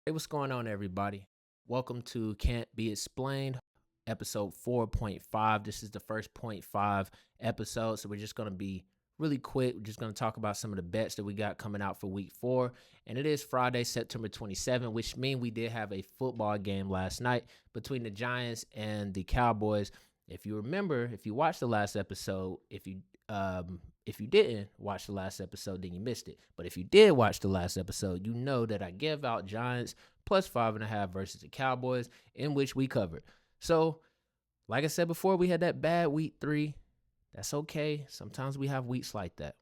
Hey, what's going on, everybody? Welcome to Can't Be Explained, episode 4.5. This is the first point 5 episode, so we're just going to be really quick. We're just going to talk about some of the bets that we got coming out for week 4. And it is Friday, September 27th, which means we did have a football game last night between the Giants and the Cowboys. If you remember, if you watched the last episode, if you didn't watch the last episode, then you missed it. But if you did watch the last episode, you know that I gave out Giants plus 5.5 versus the Cowboys, in which we covered. So, like I said before, we had that bad week 3. That's okay. Sometimes we have weeks like that.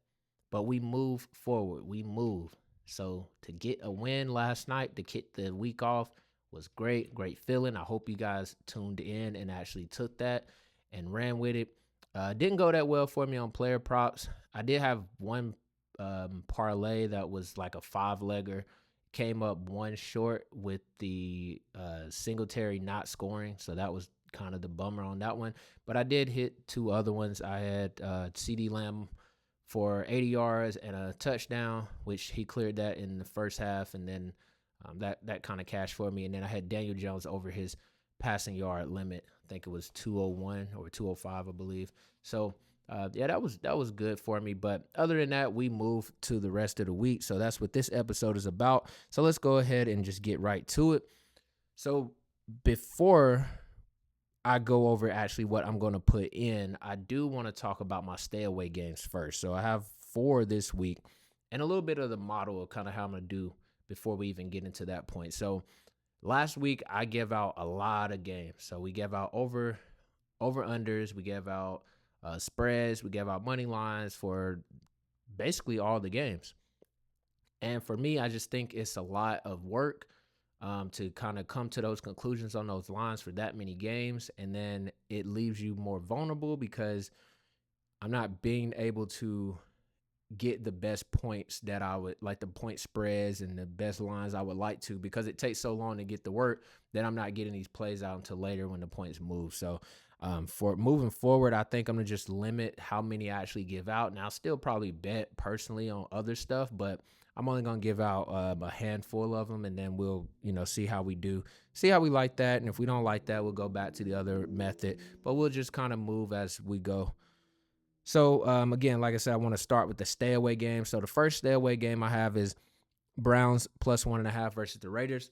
But we move forward. We move. So to get a win last night, to kick the week off, was great. Great feeling. I hope you guys tuned in and actually took that and ran with it. Didn't go that well for me on player props. I did have one parlay that was like a 5-legger. Came up one short with the Singletary not scoring, so that was kind of the bummer on that one. But I did hit two other ones. I had CD Lamb for 80 yards and a touchdown, which he cleared that in the first half, and then that kind of cashed for me. And then I had Daniel Jones over his passing yard limit. I think it was 201 or 205, I believe. So yeah, that was good for me. But other than that, we move to the rest of the week. So that's what this episode is about. So let's go ahead and just get right to it. So before I go over actually what I'm going to put in, I do want to talk about my stay away games first. So I have 4 this week and a little bit of the model of kind of how I'm going to do before we even get into that point. So last week I gave out a lot of games. So we gave out over unders, we gave out spreads, we gave out money lines for basically all the games. And for me, I just think it's a lot of work to kind of come to those conclusions on those lines for that many games. And then it leaves you more vulnerable because I'm not being able to get the best points that I would like, the point spreads and the best lines I would like to, because it takes so long to get the work that I'm not getting these plays out until later when the points move. So for moving forward, I think I'm gonna just limit how many I actually give out. Now, I'll still probably bet personally on other stuff, but I'm only gonna give out a handful of them, and then we'll see how we do, see how we like that, and if we don't like that, we'll go back to the other method. But we'll just kind of move as we go. So again, like I said, I want to start with the stay away game. So the first stay away game I have is Browns plus 1.5 versus the Raiders.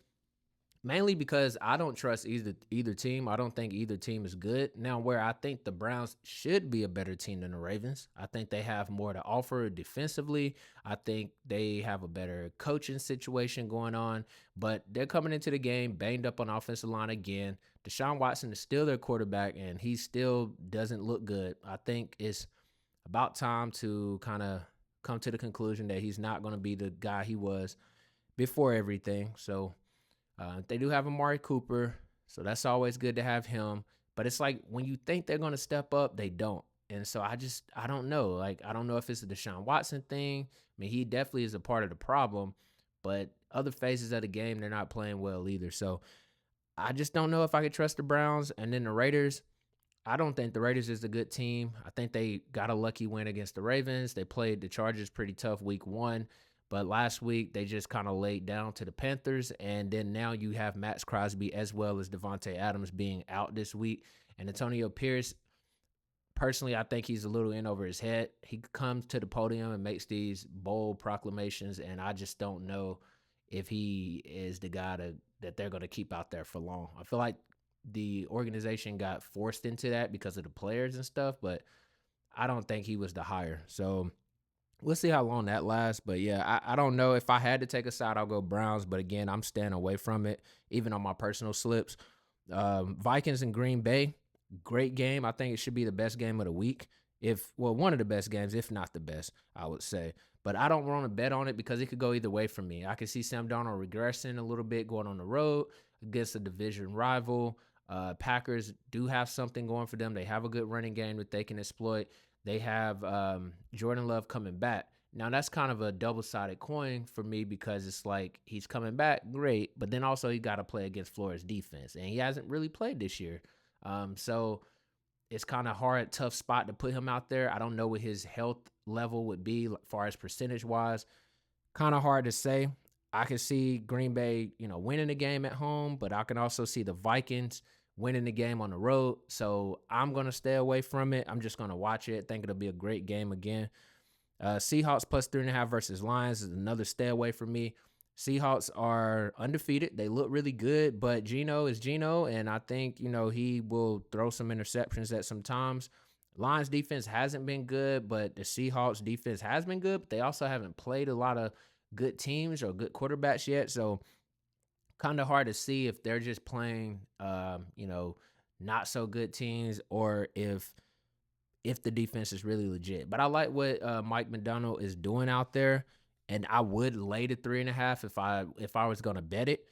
Mainly because I don't trust either team. I don't think either team is good. Now, where I think the Browns should be a better team than the Ravens, I think they have more to offer defensively. I think they have a better coaching situation going on, but they're coming into the game banged up on offensive line again. Deshaun Watson is still their quarterback, and he still doesn't look good. I think it's about time to kind of come to the conclusion that he's not going to be the guy he was before everything. So they do have Amari Cooper, so that's always good to have him. But it's like when you think they're going to step up, they don't. And so I don't know. Like, I don't know if it's a Deshaun Watson thing. I mean, he definitely is a part of the problem, but other phases of the game, they're not playing well either. So I just don't know if I could trust the Browns. And then the Raiders, I don't think the Raiders is a good team. I think they got a lucky win against the Ravens. They played the Chargers pretty tough week 1, but last week they just kind of laid down to the Panthers. And then now you have Max Crosby as well as Devontae Adams being out this week. And Antonio Pierce, personally, I think he's a little in over his head. He comes to the podium and makes these bold proclamations, and I just don't know if he is the guy that they're going to keep out there for long. I feel like the organization got forced into that because of the players and stuff, but I don't think he was the hire. So we'll see how long that lasts. But yeah, I don't know. If I had to take a side, I'll go Browns. But again, I'm staying away from it, even on my personal slips. Vikings and Green Bay, great game. I think it should be the best game of the week. One of the best games, if not the best, I would say. But I don't want to bet on it because it could go either way for me. I could see Sam Darnold regressing a little bit going on the road against a division rival. Packers do have something going for them. They have a good running game that they can exploit. They have Jordan Love coming back. Now, that's kind of a double-sided coin for me because it's like he's coming back, great, but then also he got to play against Florida's defense, and he hasn't really played this year. So it's kind of hard, tough spot to put him out there. I don't know what his health level would be as far as percentage-wise. Kind of hard to say. I can see Green Bay, winning the game at home, but I can also see the Vikings winning the game on the road. So I'm gonna stay away from it. I'm just gonna watch it. I think it'll be a great game again. Seahawks plus 3.5 versus Lions is another stay away from me. Seahawks are undefeated. They look really good, but Geno is Geno, and I think he will throw some interceptions at some times. Lions defense hasn't been good, but the Seahawks defense has been good. But they also haven't played a lot of good teams or good quarterbacks yet, so kind of hard to see if they're just playing, not so good teams, or if the defense is really legit. But I like what Mike McDonald is doing out there, and I would lay the 3.5 if I was gonna bet it.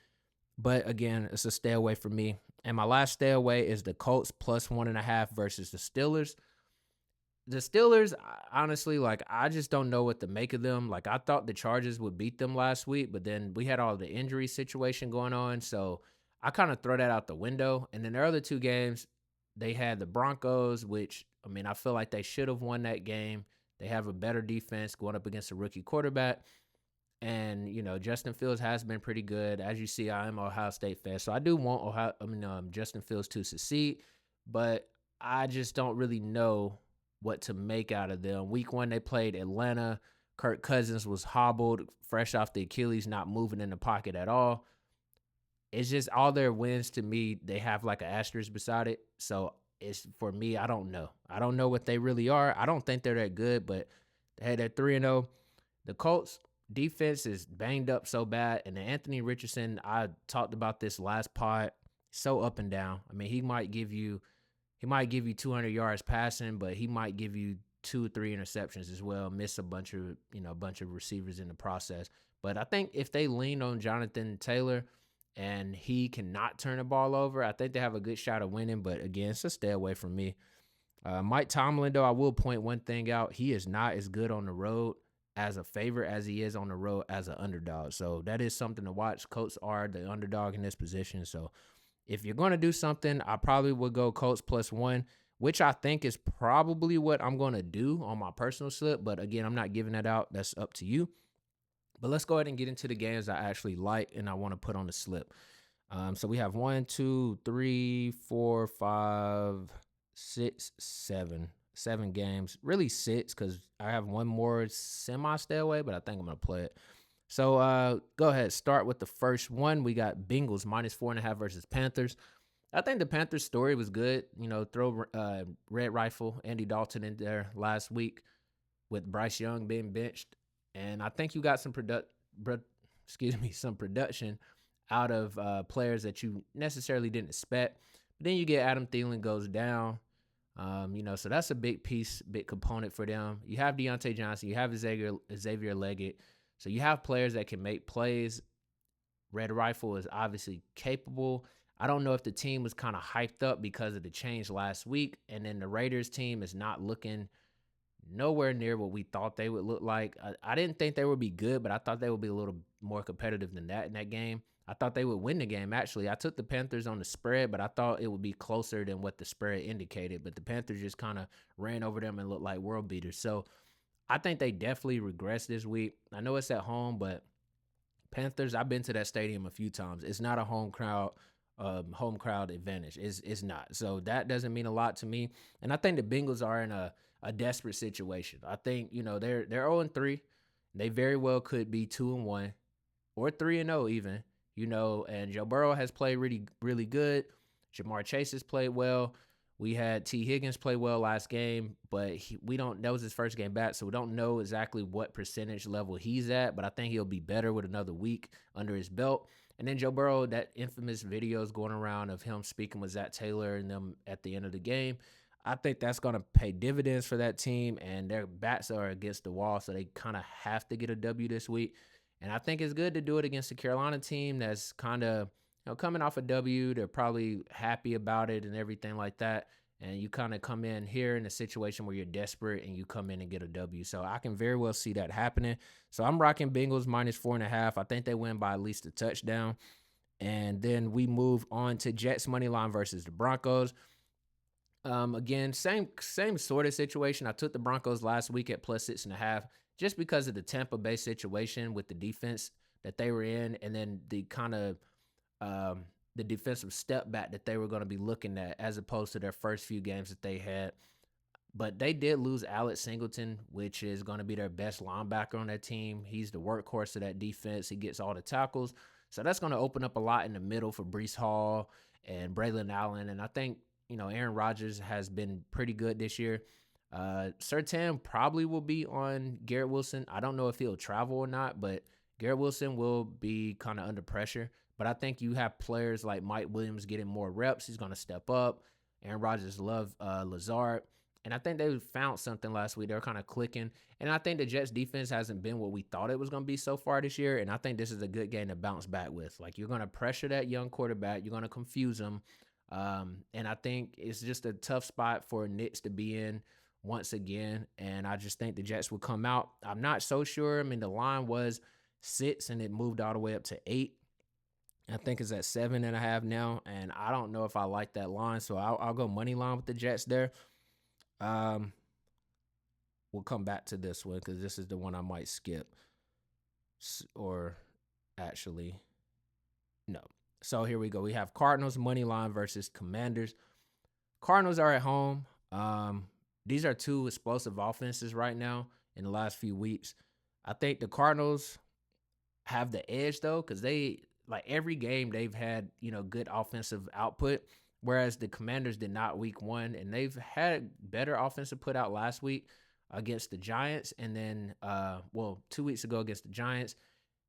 But again, it's a stay away for me. And my last stay away is the Colts plus 1.5 versus the Steelers. The Steelers, honestly, like, I just don't know what to make of them. Like, I thought the Chargers would beat them last week, but then we had all the injury situation going on, so I kind of throw that out the window. And then their other two games, they had the Broncos, which, I mean, I feel like they should have won that game. They have a better defense going up against a rookie quarterback. And, Justin Fields has been pretty good. As you see, I am Ohio State fan, so I do want Justin Fields to succeed, but I just don't really know what to make out of them. Week 1, they played Atlanta. Kirk Cousins was hobbled, fresh off the Achilles, not moving in the pocket at all. It's just all their wins to me, they have like an asterisk beside it. So it's, for me, I don't know. I don't know what they really are. I don't think they're that good, but hey, they're 3-0. The Colts defense is banged up so bad, and then Anthony Richardson, I talked about this last pod, so up and down. I mean, he might give you 200 yards passing, but he might give you 2 or 3 interceptions as well, miss a bunch of receivers in the process. But I think if they lean on Jonathan Taylor and he cannot turn the ball over, I think they have a good shot of winning. But again, it's a stay away from me. Mike Tomlin, though, I will point one thing out. He is not as good on the road as a favorite as he is on the road as an underdog. So that is something to watch. Colts are the underdog in this position. So if you're going to do something, I probably would go Colts plus 1, which I think is probably what I'm going to do on my personal slip. But again, I'm not giving that out. That's up to you. But let's go ahead and get into the games I actually like and I want to put on the slip. So we have 1, 2, 3, 4, 5, 6, 7 games. Really 6, because I have one more semi stay away, but I think I'm going to play it. So go ahead, start with the first one. We got Bengals minus 4.5 versus Panthers. I think the Panthers story was good. Throw Red Rifle, Andy Dalton in there last week with Bryce Young being benched. And I think you got some production out of players that you necessarily didn't expect. But then you get Adam Thielen goes down. So that's a big component for them. You have Deontay Johnson, you have Xavier Leggett. So you have players that can make plays. Red Rifle is obviously capable. I don't know if the team was kind of hyped up because of the change last week, and then the Raiders team is not looking nowhere near what we thought they would look like. I didn't think they would be good, but I thought they would be a little more competitive than that in that game. I thought they would win the game, actually. I took the Panthers on the spread, but I thought it would be closer than what the spread indicated. But the Panthers just kind of ran over them and looked like world beaters. So I think they definitely regressed this week. I know it's at home, but Panthers, I've been to that stadium a few times. It's not a home crowd advantage. It's not. So that doesn't mean a lot to me. And I think the Bengals are in a desperate situation. I think, they're 0-3. They very well could be 2-1 or 3-0 even, and Joe Burrow has played really, really good. Jamar Chase has played well. We had T. Higgins play well last game, but that was his first game back, so we don't know exactly what percentage level he's at, but I think he'll be better with another week under his belt. And then Joe Burrow, that infamous video is going around of him speaking with Zach Taylor and them at the end of the game. I think that's going to pay dividends for that team, and their backs are against the wall, so they kind of have to get a W this week. And I think it's good to do it against the Carolina team that's kind of coming off a W. They're probably happy about it and everything like that. And you kind of come in here in a situation where you're desperate and you come in and get a W. So I can very well see that happening. So I'm rocking Bengals minus 4.5. I think they win by at least a touchdown. And then we move on to Jets money line versus the Broncos. Again, same sort of situation. I took the Broncos last week at plus 6.5 just because of the Tampa Bay situation with the defense that they were in, and then the kind of the defensive step back that they were going to be looking at as opposed to their first few games that they had. But they did lose Alex Singleton, which is going to be their best linebacker on that team. He's the workhorse of that defense. He gets all the tackles. So that's going to open up a lot in the middle for Breece Hall and Braylon Allen. And I think, Aaron Rodgers has been pretty good this year. Surtain probably will be on Garrett Wilson. I don't know if he'll travel or not, but Garrett Wilson will be kind of under pressure. But I think you have players like Mike Williams getting more reps. He's going to step up. Aaron Rodgers loves Lazard. And I think they found something last week. They're kind of clicking. And I think the Jets defense hasn't been what we thought it was going to be so far this year. And I think this is a good game to bounce back with. Like, you're going to pressure that young quarterback. You're going to confuse him. And I think it's just a tough spot for Knicks to be in once again. And I just think the Jets will come out. I'm not so sure. I mean, the line was 6 and it moved all the way up to 8. I think it's at 7.5 now. And I don't know if I like that line. So I'll go money line with the Jets there. We'll come back to this one because this is the one I might skip. Or actually, no. So here we go. We have Cardinals money line versus Commanders. Cardinals are at home. These are two explosive offenses right now in the last few weeks. I think the Cardinals have the edge though, because they, like, every game they've had, good offensive output, whereas the Commanders did not week 1, and they've had better offensive put out last week against the Giants, and then 2 weeks ago against the Giants.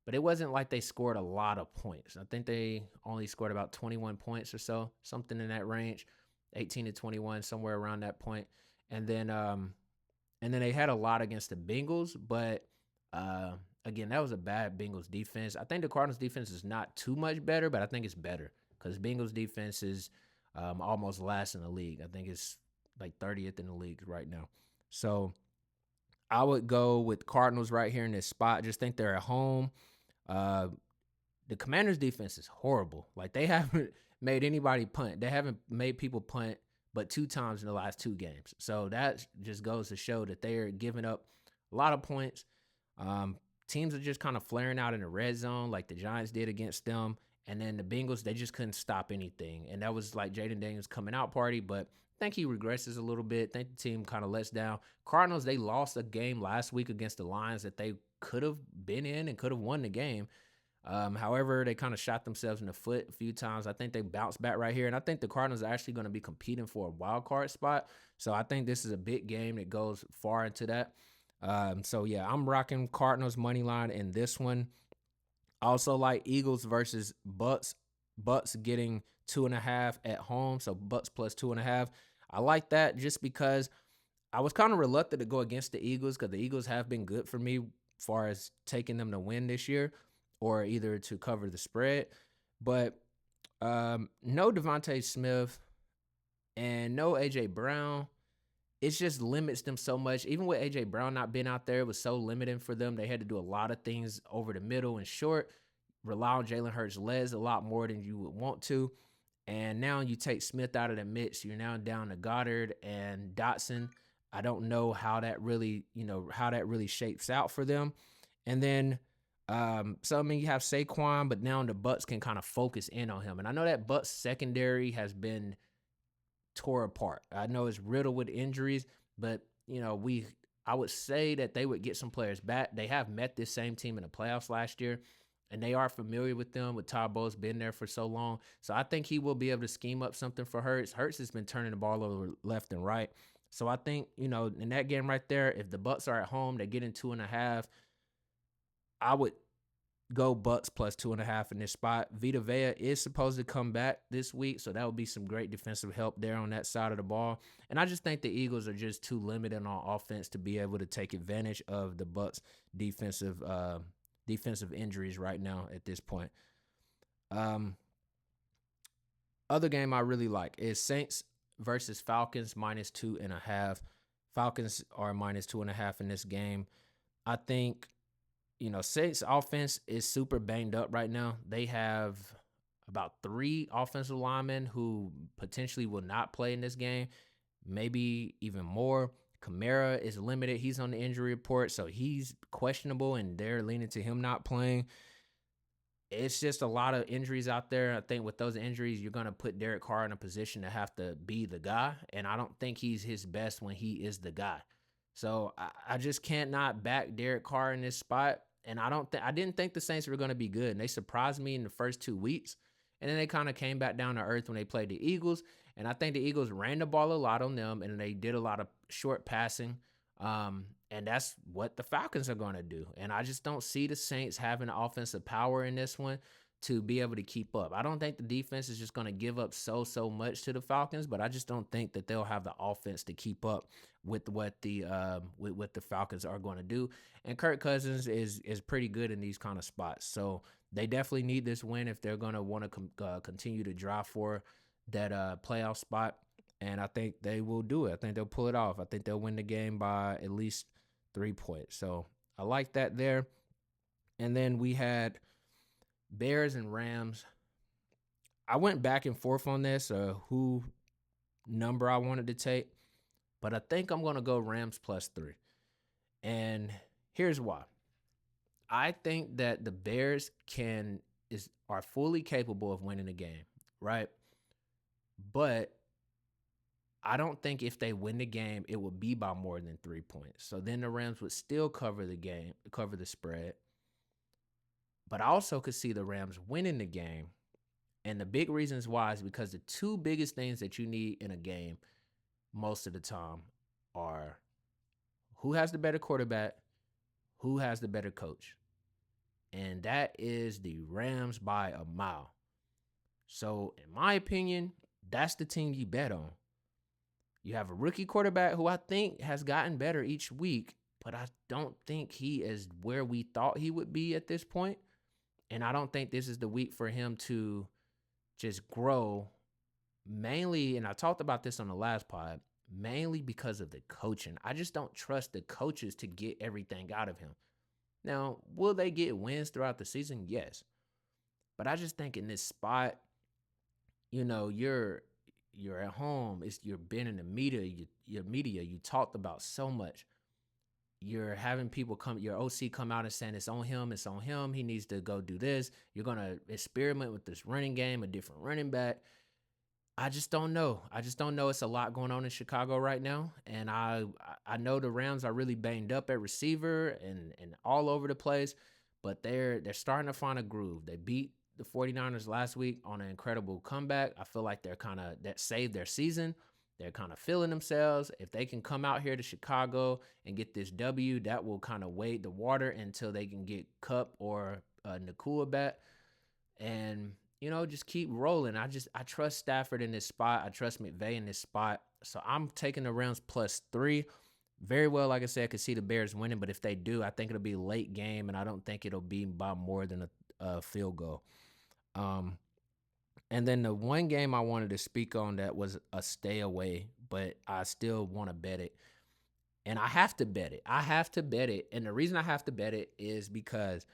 But it wasn't like they scored a lot of points. I think they only scored about 21 points or so, something in that range, 18 to 21, somewhere around that point. And then they had a lot against the Bengals, but again, that was a bad Bengals defense. I think the Cardinals defense is not too much better, but I think it's better because Bengals defense is almost last in the league. I think it's like 30th in the league right now. So I would go with Cardinals right here in this spot. Just think they're at home. The Commanders defense is horrible. Like, they haven't made anybody punt. They haven't made people punt but 2 times in the last 2 games. So that just goes to show that they are giving up a lot of points. Teams are just kind of flaring out in the red zone like the Giants did against them. And then the Bengals, they just couldn't stop anything. And that was like Jaden Daniels' coming out party, but I think he regresses a little bit. I think the team kind of lets down. Cardinals, they lost a game last week against the Lions that they could have been in and could have won the game. However, they kind of shot themselves in the foot a few times. I think they bounced back right here. And I think the Cardinals are actually going to be competing for a wild card spot. So I think this is a big game that goes far into that. So yeah, I'm rocking Cardinals money line in this one. I also like Eagles versus Bucks. Bucks getting 2.5 at home. So Bucks plus 2.5. I like that just because I was kind of reluctant to go against the Eagles because the Eagles have been good for me as far as taking them to win this year or either to cover the spread. But no Devontae Smith and no A.J. Brown. It just limits them so much. Even with A.J. Brown not being out there, it was so limiting for them. They had to do a lot of things over the middle and short, rely on Jalen Hurts' legs a lot more than you would want to. And now you take Smith out of the mix. You're now down to Goddard and Dotson. I don't know how that really shapes out for them. And then, you have Saquon, but now the Bucks can kind of focus in on him. And I know that Bucks secondary has been tore apart. I know it's riddled with injuries, but I would say that they would get some players back. They have met this same team in the playoffs last year, and they are familiar with them. With Todd Bowles been there for so long, so I think he will be able to scheme up something for Hurts. Hurts has been turning the ball over left and right, so I think in that game right there, if the Bucks are at home, they get in 2.5. I would go Bucks plus 2.5 in this spot. Vita Vea is supposed to come back this week, so that would be some great defensive help there on that side of the ball. And I just think the Eagles are just too limited on offense to be able to take advantage of the Bucks' defensive injuries right now at this point. Other game I really like is Saints versus Falcons minus 2.5. Falcons are minus 2.5 in this game. I think Saints offense is super banged up right now. They have about 3 offensive linemen who potentially will not play in this game, maybe even more. Kamara is limited. He's on the injury report, so he's questionable, and they're leaning to him not playing. it's just a lot of injuries out there. I think with those injuries, you're going to put Derek Carr in a position to have to be the guy. And I don't think he's his best when he is the guy. So I just can't not back Derek Carr in this spot. And I didn't think the Saints were going to be good. And they surprised me in the first 2 weeks. And then they kind of came back down to earth when they played the Eagles. And I think the Eagles ran the ball a lot on them, and they did a lot of short passing. And that's what the Falcons are going to do. And I just don't see the Saints having offensive power in this one to be able to keep up. I don't think the defense is just going to give up so much to the Falcons, but I just don't think that they'll have the offense to keep up with what the Falcons are going to do. And Kirk Cousins is pretty good in these kind of spots. So they definitely need this win if they're going to want to continue to drive for that playoff spot. And I think they will do it. I think they'll pull it off. I think they'll win the game by at least 3 points. So I like that there. And then we had Bears and Rams. I went back and forth on this, who number I wanted to take. But I think I'm going to go Rams +3. And here's why. I think that the Bears are fully capable of winning the game, right? But I don't think if they win the game, it will be by more than 3 points. So then the Rams would still cover the spread. But I also could see the Rams winning the game. And the big reasons why is because the two biggest things that you need in a game most of the time are who has the better quarterback, who has the better coach. And that is the Rams by a mile. So in my opinion, that's the team you bet on. You have a rookie quarterback who I think has gotten better each week, but I don't think he is where we thought he would be at this point. And I don't think this is the week for him to just grow, mainly, and I talked about this on the last pod, mainly because of the coaching. I just don't trust the coaches to get everything out of him. Now, will they get wins throughout the season? Yes. But I just think in this spot, you're at home. You're been in the media. You talked about so much. You're having people your OC come out and saying it's on him. He needs to go do this. You're going to experiment with this running game, a different running back. I just don't know. It's a lot going on in Chicago right now. And I know the Rams are really banged up at receiver and all over the place, but they're starting to find a groove. They beat the 49ers last week on an incredible comeback. I feel like that saved their season. They're kind of feeling themselves. If they can come out here to Chicago and get this W, that will kind of wade the water until they can get Kupp or Nakua back. And, just keep rolling. I trust Stafford in this spot. I trust McVay in this spot. So I'm taking the Rams +3. Very well, like I said, I could see the Bears winning. But if they do, I think it'll be a late game, and I don't think it'll be by more than a field goal. And then the one game I wanted to speak on that was a stay away, but I still want to bet it. And I have to bet it. And the reason I have to bet it is because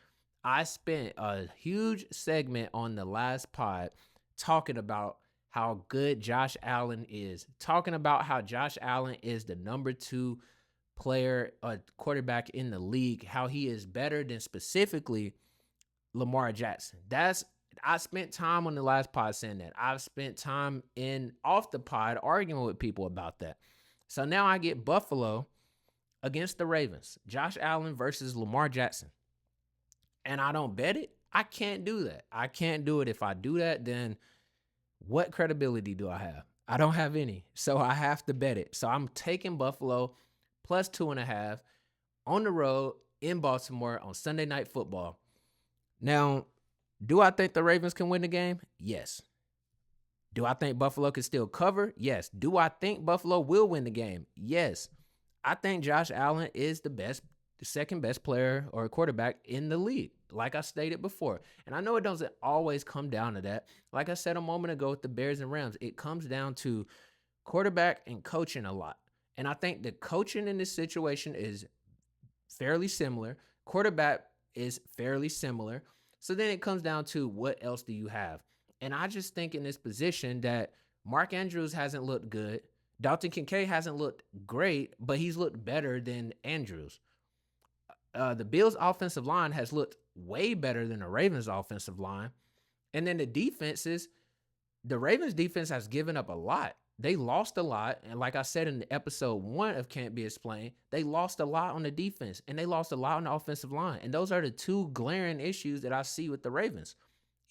I spent a huge segment on the last pod talking about how good Josh Allen is, talking about how Josh Allen is the number 2 quarterback in the league, how he is better than specifically Lamar Jackson. I spent time on the last pod saying that. I've spent time off the pod arguing with people about that. So now I get Buffalo against the Ravens. Josh Allen versus Lamar Jackson. And I don't bet it. I can't do that. I can't do it. If I do that, then what credibility do I have? I don't have any. So I have to bet it. So I'm taking Buffalo +2.5 on the road in Baltimore on Sunday Night Football. Now, do I think the Ravens can win the game? Yes. Do I think Buffalo can still cover? Yes. Do I think Buffalo will win the game? Yes. I think Josh Allen is the second best player or quarterback in the league, like I stated before. And I know it doesn't always come down to that. Like I said a moment ago with the Bears and Rams, it comes down to quarterback and coaching a lot. And I think the coaching in this situation is fairly similar. Quarterback is fairly similar. So then it comes down to what else do you have? And I just think in this position that Mark Andrews hasn't looked good. Dalton Kincaid hasn't looked great, but he's looked better than Andrews. The Bills' offensive line has looked way better than the Ravens offensive line. And then the Ravens defense has given up a lot. They lost a lot. And like I said in the episode 1 of Can't Be Explained, they lost a lot on the defense and they lost a lot on the offensive line. And those are the two glaring issues that I see with the Ravens.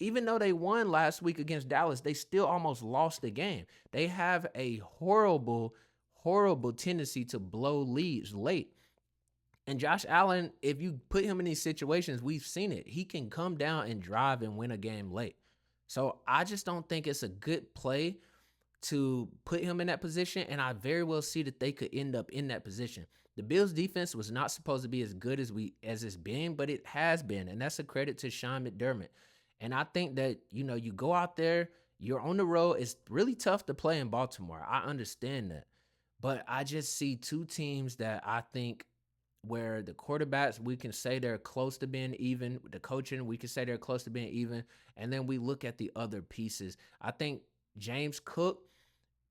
Even though they won last week against Dallas, they still almost lost the game. They have a horrible, horrible tendency to blow leads late. And Josh Allen, if you put him in these situations, we've seen it. He can come down and drive and win a game late. So I just don't think it's a good play to put him in that position, and I very well see that they could end up in that position. The Bills defense was not supposed to be as good as it's been, but it has been, and that's a credit to Sean McDermott. And I think that, you go out there, you're on the road. It's really tough to play in Baltimore. I understand that. But I just see two teams that I think where the quarterbacks, we can say they're close to being even. The coaching, we can say they're close to being even. And then we look at the other pieces. I think James Cook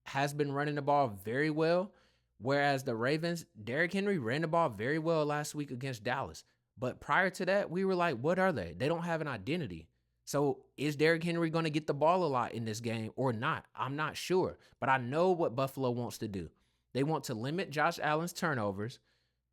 has been running the ball very well, whereas the Ravens, Derrick Henry ran the ball very well last week against Dallas. But prior to that, we were like, what are they? They don't have an identity. So is Derrick Henry going to get the ball a lot in this game or not? I'm not sure. But I know what Buffalo wants to do. They want to limit Josh Allen's turnovers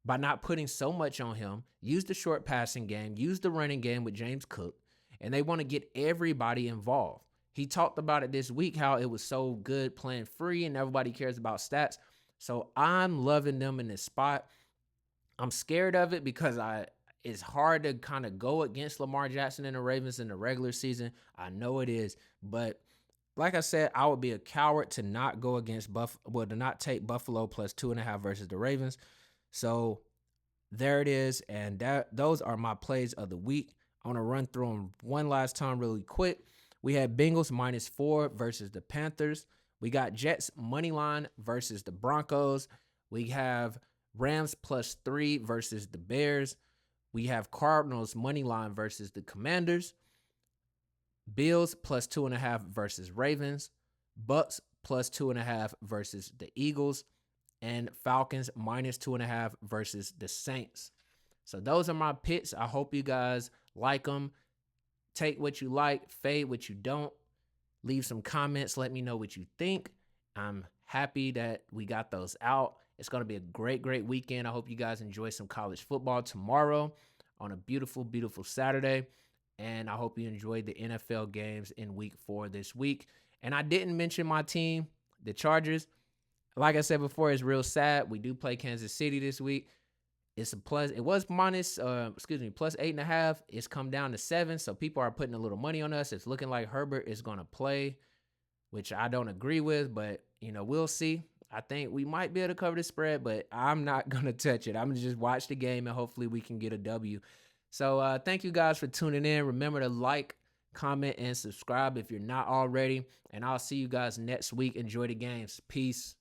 by not putting so much on him, use the short passing game, use the running game with James Cook, and they want to get everybody involved. He talked about it this week, how it was so good playing free and everybody cares about stats. So I'm loving them in this spot. I'm scared of it because it's hard to kind of go against Lamar Jackson and the Ravens in the regular season. I know it is, but like I said, I would be a coward to not go against to not take Buffalo plus 2.5 versus the Ravens. So there it is, and those are my plays of the week. I want to run through them one last time really quick. We had Bengals -4 versus the Panthers. We got Jets money line versus the Broncos. We have Rams +3 versus the Bears. We have Cardinals money line versus the Commanders. Bills +2.5 versus Ravens. Bucks +2.5 versus the Eagles. And Falcons -2.5 versus the Saints. So those are my picks. I hope you guys like them. Take what you like, fade what you don't. Leave some comments. Let me know what you think. I'm happy that we got those out. It's going to be a great, great weekend. I hope you guys enjoy some college football tomorrow on a beautiful, beautiful Saturday. And I hope you enjoyed the NFL games in week 4 this week. And I didn't mention my team, the Chargers. Like I said before, it's real sad. We do play Kansas City this week. It's a plus. It was +8.5. It's come down to 7. So people are putting a little money on us. It's looking like Herbert is going to play, which I don't agree with, but we'll see. I think we might be able to cover the spread, but I'm not going to touch it. I'm going to just watch the game and hopefully we can get a W. So thank you guys for tuning in. Remember to like, comment, and subscribe if you're not already. And I'll see you guys next week. Enjoy the games. Peace.